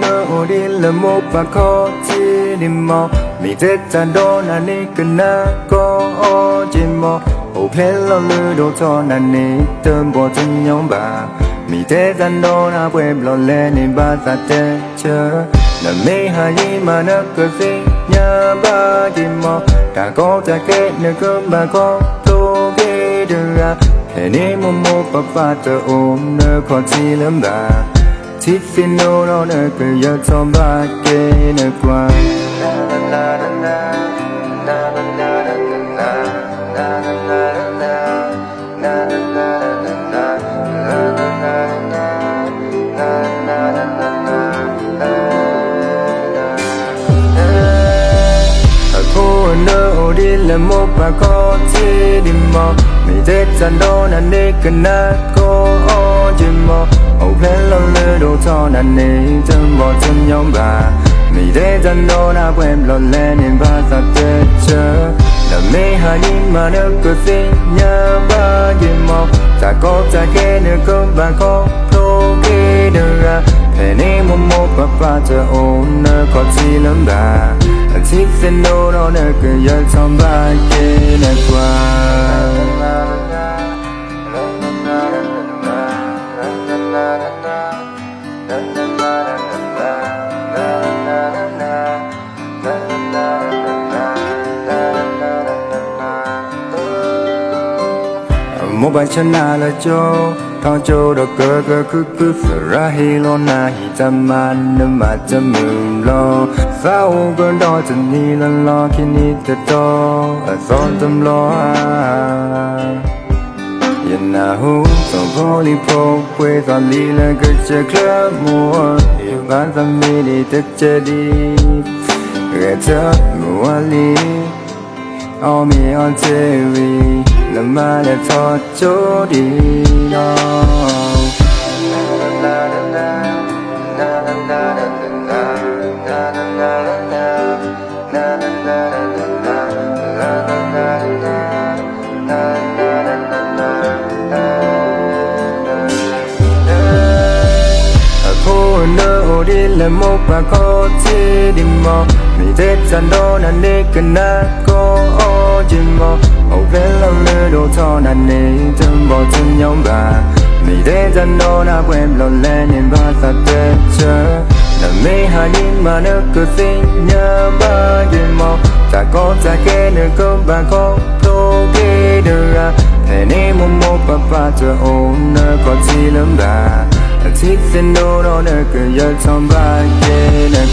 nơ đi là một bà khó chỉ đi mò mi tết cha đô na ni cần na có chỉ mò ô phê lo lư đồ cho na ni tơm bò chân nhóm bà mi tết cha đô na quên lo lên ni ba ta tết chờ na mi hà y mà nơ cơ si nhà ba chỉ mò ta có cha kết nơ cơm bà có tô bê đưa ra thế nên một bà ba chờ ôm nơ khó chỉ lắm bà chỉ xin nô nó nơ cứ giờ cho ba kê nơ qua đi là một bà có chỉ đi mò mình tết cha đô na ni cần na có chỉ mò ô phê lo lư đồ cho na ni chân bò chân nhóm bà mình tết cha đô na quên lo lên nên ba ta tết chờ là mê hà đi mà nước cơ si nhà ba chỉ mò ta có ta kê nước cơm bà có thô kê đưa ra thế nên một bà ba chờ ôn nơ có chỉ lắm bà chỉ xin nô nó nơ cứ giờ trong ba kê nơ qua một bài chân na là cho thao cho đó cơ cơ cứ ra hi lo na hi chăm man nơ mà chăm mừng lo sao cơn đau chân ni là lo khi ni thật to ở son tâm lo yên na hu song vô li po quê toàn li là cơ chơi club mùa yêu gan tâm mi đi tết chơi đi ghé chợ mùa li all me on TV làm mà để cho chỗ đi đâu nơ đi là một bà khó chỉ đi mò mi tết cha đô na ni cần na có chỉ mò ô phê lo lư đồ cho na ni chân bò chân nhóm bà mi tết cha đô na quên lo lên nên ba ta tết chờ là mê hà đi mà nơ cơ si nhà ba chỉ mò ta có ta kê nơ cơm bà có thô kê đưa ra thế nên một bà ba chờ ôn nơ có chỉ lắm bà chỉ xin nô nó nơ cứ giờ trong ba kê nơ